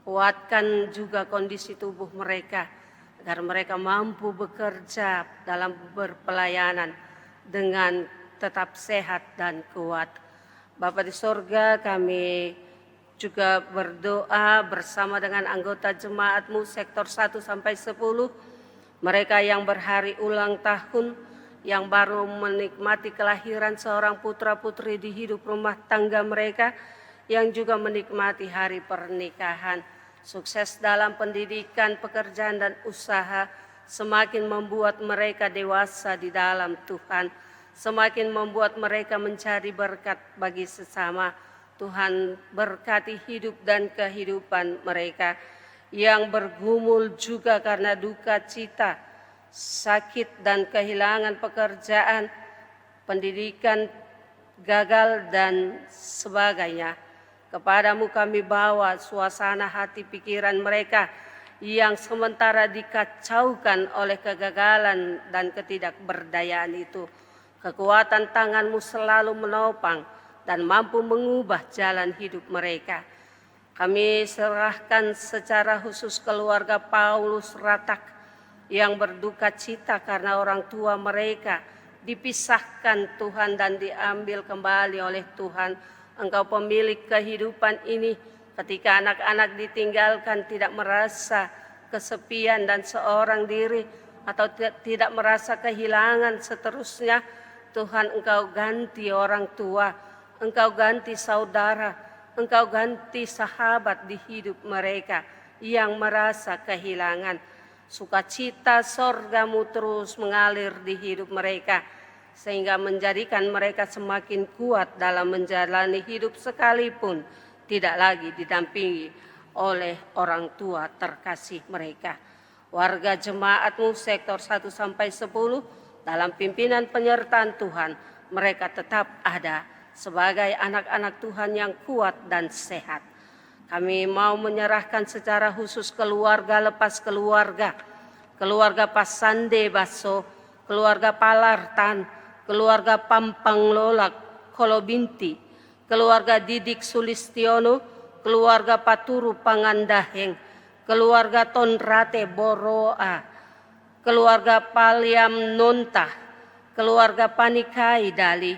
Kuatkan juga kondisi tubuh mereka agar mereka mampu bekerja dalam berpelayanan dengan tetap sehat dan kuat. Bapa di sorga, kami juga berdoa bersama dengan anggota jemaat-Mu sektor 1 sampai 10, mereka yang berhari ulang tahun, yang baru menikmati kelahiran seorang putra-putri di hidup rumah tangga mereka, yang juga menikmati hari pernikahan. Sukses dalam pendidikan, pekerjaan, dan usaha, semakin membuat mereka dewasa di dalam Tuhan, semakin membuat mereka mencari berkat bagi sesama. Tuhan berkati hidup dan kehidupan mereka yang bergumul juga karena duka cita, sakit dan kehilangan pekerjaan, pendidikan gagal dan sebagainya. Kepadamu kami bawa suasana hati pikiran mereka yang sementara dikacaukan oleh kegagalan dan ketidakberdayaan itu. Kekuatan tangan-Mu selalu menopang dan mampu mengubah jalan hidup mereka. Kami serahkan secara khusus keluarga Paulus Ratak yang berduka cita karena orang tua mereka dipisahkan Tuhan dan diambil kembali oleh Tuhan. Engkau pemilik kehidupan ini, ketika anak-anak ditinggalkan tidak merasa kesepian dan seorang diri atau tidak merasa kehilangan seterusnya. Tuhan, Engkau ganti orang tua, Engkau ganti saudara, Engkau ganti sahabat di hidup mereka yang merasa kehilangan. Sukacita sorga-Mu terus mengalir di hidup mereka, sehingga menjadikan mereka semakin kuat dalam menjalani hidup sekalipun tidak lagi didampingi oleh orang tua terkasih mereka. Warga jemaat-Mu sektor 1 sampai 10 dalam pimpinan penyertaan Tuhan, mereka tetap ada sebagai anak-anak Tuhan yang kuat dan sehat. Kami mau menyerahkan secara khusus keluarga lepas keluarga, keluarga Pasande Baso, keluarga Palartan, keluarga Pampang Lolak Kolobinti, keluarga Didik Sulistiono, keluarga Paturu Pangandaheng, keluarga Tonrate Boroa, keluarga Paliam Nonta, keluarga Panikai Dali,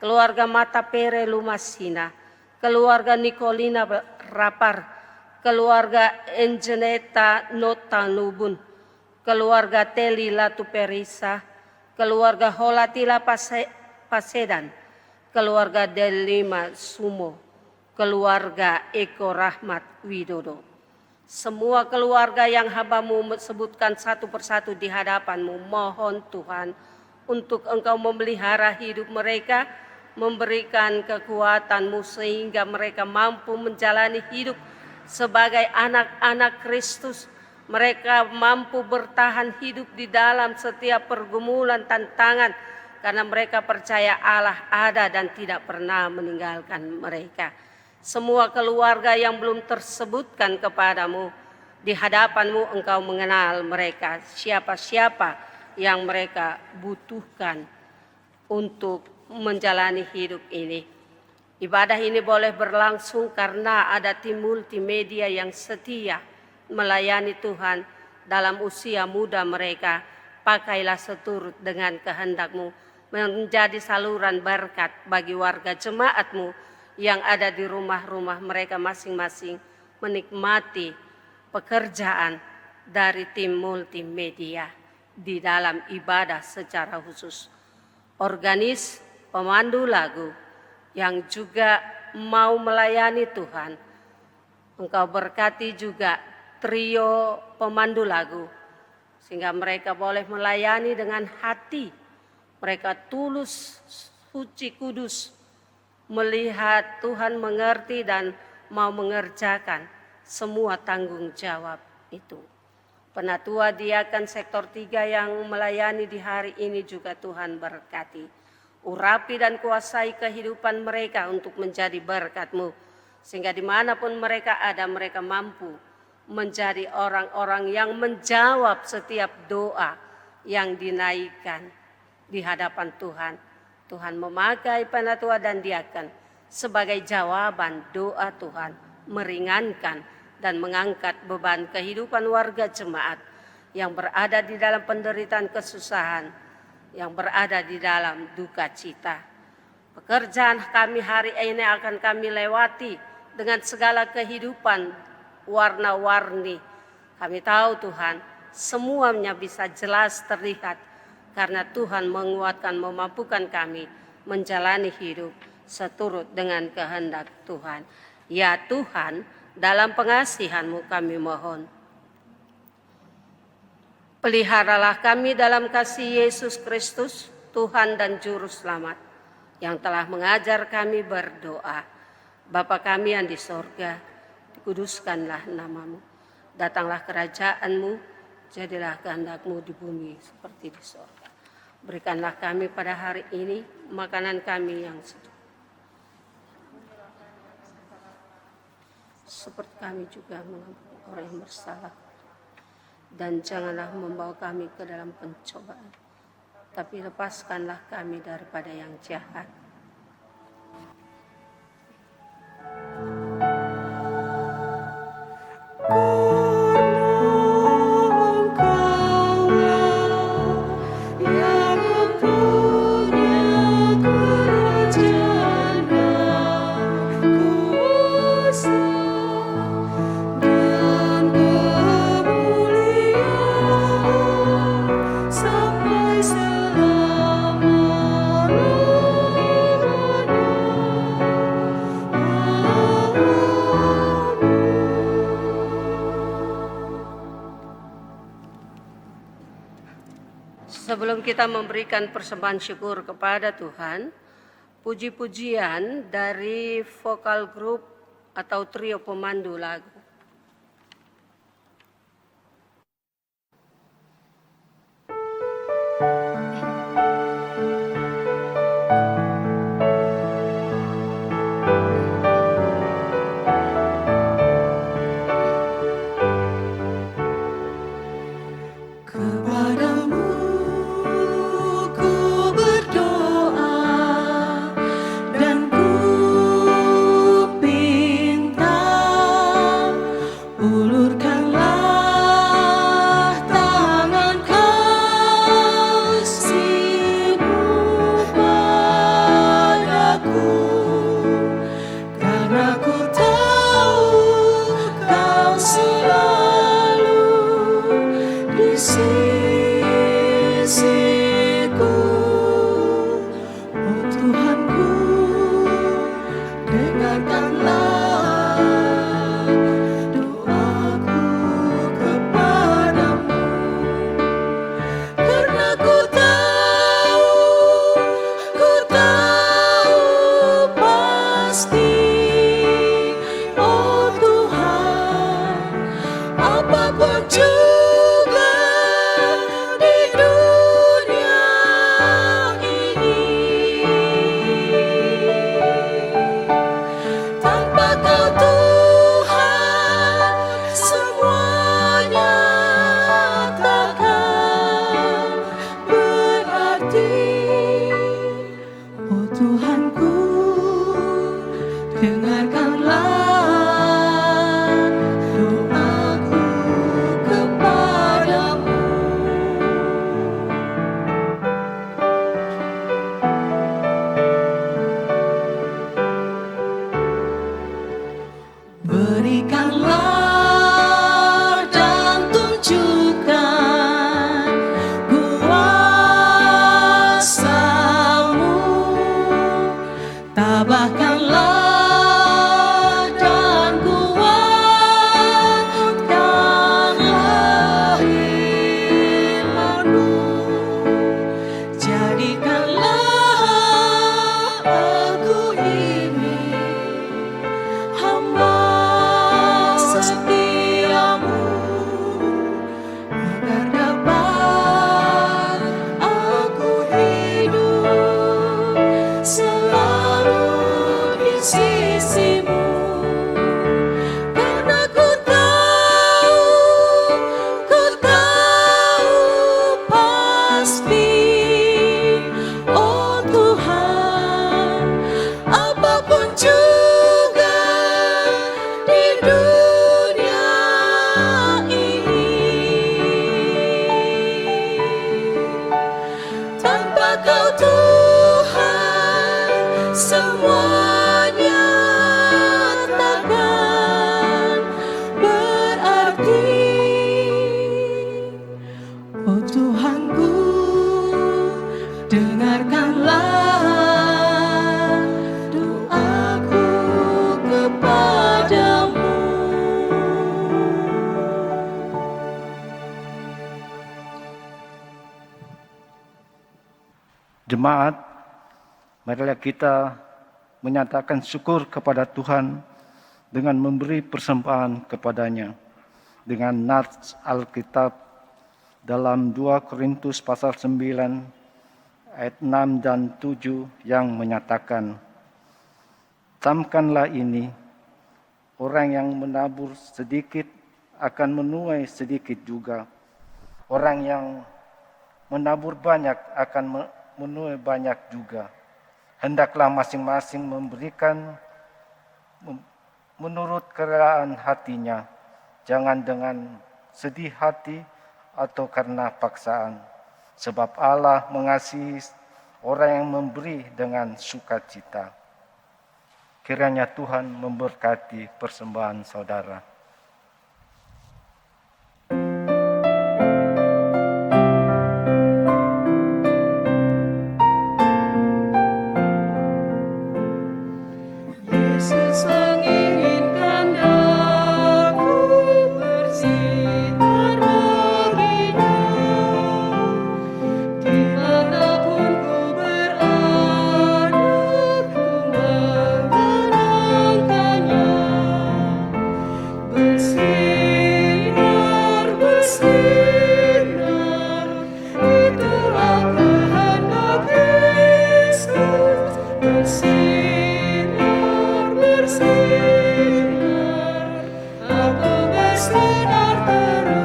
keluarga Matapere Lumasina, keluarga Nikolina Rapar, keluarga Enjeneta Notanubun, keluarga Teli Latuperisa, keluarga Holatila Pasedan, keluarga Delima Sumo, keluarga Eko Rahmat Widodo. Semua keluarga yang hamba-Mu sebutkan satu persatu di hadapan-Mu, mohon Tuhan untuk Engkau memelihara hidup mereka, memberikan kekuatan-Mu sehingga mereka mampu menjalani hidup sebagai anak-anak Kristus. Mereka mampu bertahan hidup di dalam setiap pergumulan tantangan karena mereka percaya Allah ada dan tidak pernah meninggalkan mereka. Semua keluarga yang belum tersebutkan kepadamu, di hadapan-Mu Engkau mengenal mereka, siapa-siapa yang mereka butuhkan untuk menjalani hidup ini. Ibadah ini boleh berlangsung karena ada tim multimedia yang setia melayani Tuhan dalam usia muda mereka pakailah seturut dengan kehendak-Mu menjadi saluran berkat bagi warga jemaat-Mu yang ada di rumah-rumah mereka masing-masing menikmati pekerjaan dari tim multimedia di dalam ibadah secara khusus. Organis, pemandu lagu yang juga mau melayani Tuhan, Engkau berkati juga trio pemandu lagu, sehingga mereka boleh melayani dengan hati. Mereka tulus, suci, kudus, melihat Tuhan mengerti dan mau mengerjakan semua tanggung jawab itu. Penatua Diakan Sektor 3 yang melayani di hari ini juga Tuhan berkati. Urapi dan kuasai kehidupan mereka untuk menjadi berkat-Mu, sehingga dimanapun mereka ada, mereka mampu menjadi orang-orang yang menjawab setiap doa yang dinaikkan di hadapan Tuhan. Tuhan memakai penatua dan diakan sebagai jawaban doa Tuhan, meringankan dan mengangkat beban kehidupan warga jemaat yang berada di dalam penderitaan kesusahan, yang berada di dalam duka cita. Pekerjaan kami hari ini akan kami lewati dengan segala kehidupan warna-warni. Kami tahu Tuhan, semuanya bisa jelas terlihat karena Tuhan menguatkan, memampukan kami menjalani hidup seturut dengan kehendak Tuhan. Ya Tuhan, dalam pengasihan-Mu kami mohon, peliharalah kami dalam kasih Yesus Kristus, Tuhan dan Juru Selamat, yang telah mengajar kami berdoa. Bapa kami yang di sorga, dikuduskanlah nama-Mu. Datanglah kerajaan-Mu, jadilah kehendak-Mu di bumi seperti di sorga. Berikanlah kami pada hari ini makanan kami yang sejuk, seperti kami juga mengampuni orang yang bersalah. Dan janganlah membawa kami ke dalam pencobaan, tapi lepaskanlah kami daripada yang jahat. Sebelum kita memberikan persembahan syukur kepada Tuhan, puji-pujian dari vokal grup atau trio pemandu lagu. Ku pinta Jemaat, marilah kita menyatakan syukur kepada Tuhan dengan memberi persembahan kepadanya. Dengan nats Alkitab dalam 2 Korintus pasal 9 ayat 6 dan 7 yang menyatakan, camkanlah ini, orang yang menabur sedikit akan menuai sedikit juga. Orang yang menabur banyak akan menuai banyak juga. Hendaklah masing-masing memberikan menurut kerelaan hatinya, jangan dengan sedih hati atau karena paksaan. Sebab Allah mengasihi orang yang memberi dengan sukacita. Kiranya Tuhan memberkati persembahan saudara. Yesus menginginkan aku bersinar baginya. Dimanapun ku berada, ku mengenangkannya. Bersinar, bersinar, itulah kehendak Yesus. Bersinar, bersinar, aku bersinar terus.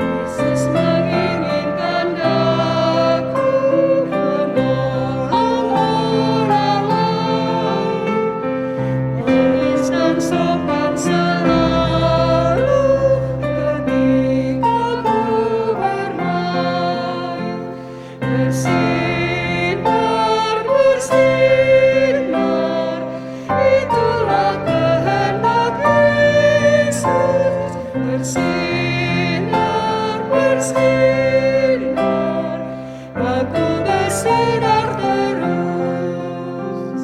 Yesus menginginkan aku menolong orang lain. Manis dan sopan selalu ketika ku bermain. Bersinar, bersinar, itulah kehendak Yesus. Bersinar, bersinar, aku bersinar terus.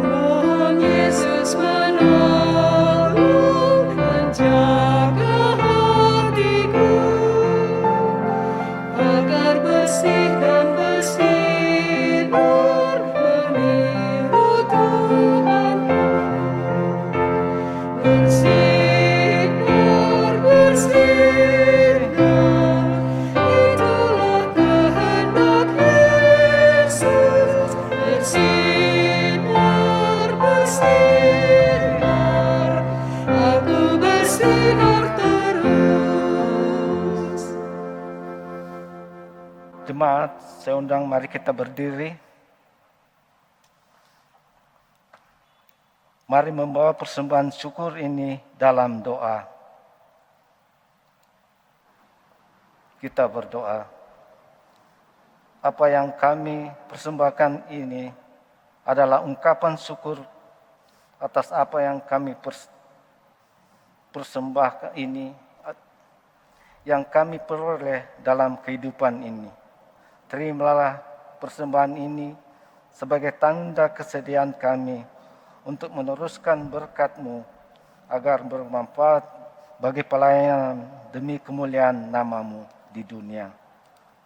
Tuhan Yesus menolong, menjaga hatiku, agar bersih dan bersinar meniru Tuhanku. Bersinar, bersinar, itulah kehendak Yesus. Bersinar, bersinar, aku bersinar terus. Jemaat, saya undang mari kita berdiri. Mari membawa persembahan syukur ini dalam doa. Kita berdoa. Apa yang kami persembahkan ini adalah ungkapan syukur atas apa yang kami persembahkan ini, yang kami peroleh dalam kehidupan ini. Terimalah persembahan ini sebagai tanda kesediaan kami untuk meneruskan berkat-Mu agar bermanfaat bagi pelayanan demi kemuliaan nama-Mu di dunia.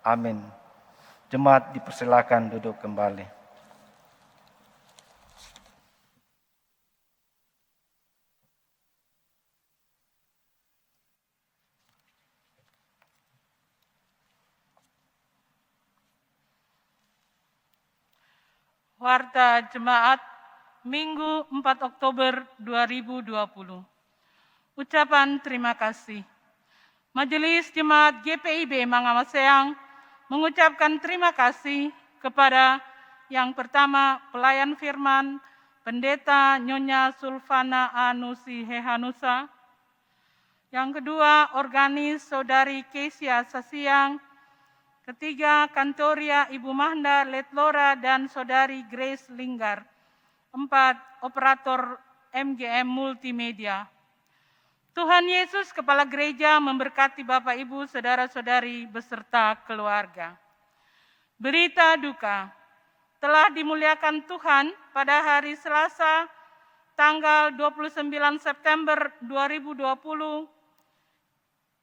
Amin. Jemaat dipersilakan duduk kembali. Warta Jemaat Minggu 4 Oktober 2020. Ucapan terima kasih. Majelis Jemaat GPIB Mangamaseang mengucapkan terima kasih kepada yang pertama pelayan firman Pendeta Nyonya Sulfana Anusi Hehanusa. Yang kedua, organis Saudari Kesia Sasiang. Ketiga, Kantoria Ibu Mahda Letlora dan Saudari Grace Linggar. 4, operator MGM Multimedia. Tuhan Yesus Kepala Gereja memberkati Bapak Ibu, Saudara-saudari beserta keluarga. Berita duka, telah dimuliakan Tuhan pada hari Selasa tanggal 29 September 2020,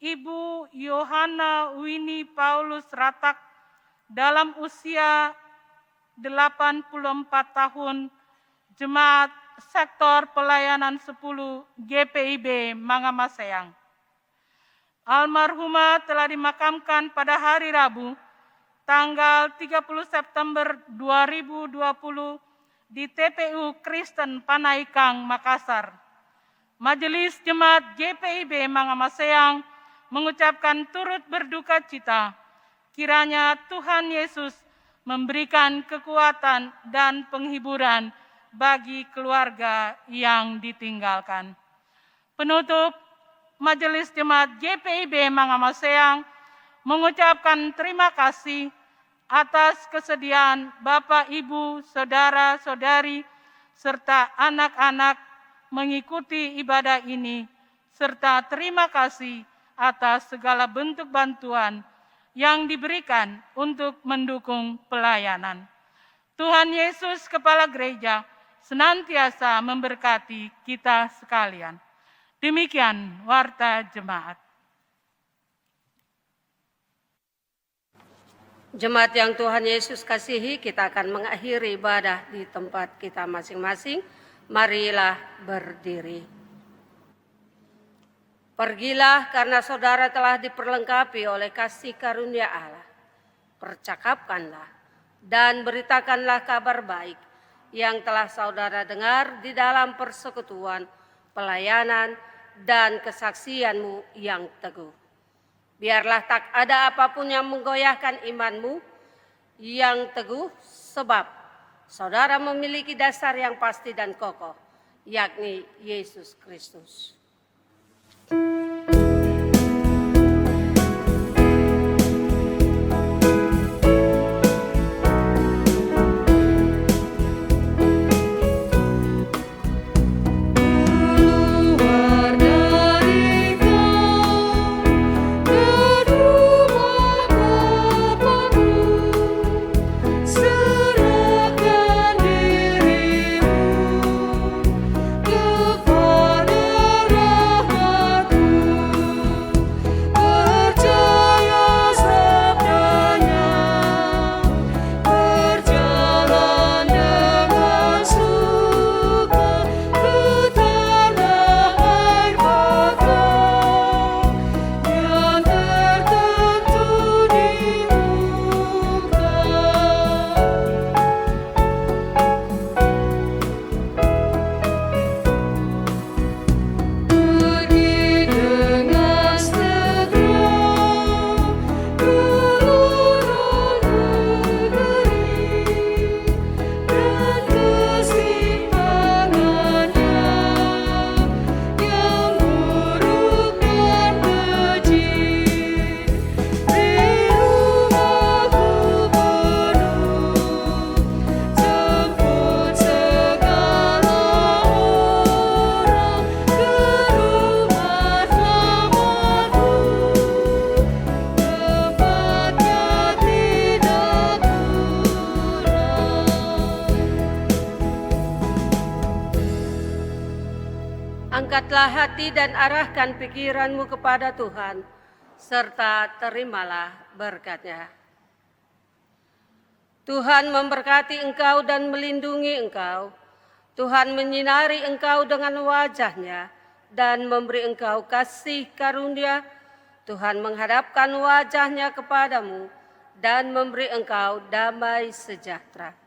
Ibu Yohana Winnie Paulus Ratak dalam usia 84 tahun, Jemaat Sektor Pelayanan 10 GPIB Mangamaseang. Almarhumah telah dimakamkan pada hari Rabu, tanggal 30 September 2020 di TPU Kristen Panaikang, Makassar. Majelis Jemaat GPIB Mangamaseang mengucapkan turut berduka cita. Kiranya Tuhan Yesus memberikan kekuatan dan penghiburan bagi keluarga yang ditinggalkan. Penutup, Majelis Jemaat GPIB Mangamaseang mengucapkan terima kasih atas kesediaan Bapak, Ibu, Saudara-saudari, serta anak-anak mengikuti ibadah ini, serta terima kasih atas segala bentuk bantuan yang diberikan untuk mendukung pelayanan. Tuhan Yesus Kepala Gereja senantiasa memberkati kita sekalian. Demikian Warta Jemaat. Jemaat yang Tuhan Yesus kasihi, kita akan mengakhiri ibadah di tempat kita masing-masing. Marilah berdiri. Pergilah karena saudara telah diperlengkapi oleh kasih karunia Allah. Percakapkanlah dan beritakanlah kabar baik yang telah saudara dengar di dalam persekutuan, pelayanan, dan kesaksianmu yang teguh. Biarlah tak ada apapun yang menggoyahkan imanmu yang teguh, sebab saudara memiliki dasar yang pasti dan kokoh, yakni Yesus Kristus. Angkatlah hati dan arahkan pikiranmu kepada Tuhan, serta terimalah berkat-Nya. Tuhan memberkati engkau dan melindungi engkau. Tuhan menyinari engkau dengan wajah-Nya dan memberi engkau kasih karunia. Tuhan menghadapkan wajah-Nya kepadamu dan memberi engkau damai sejahtera.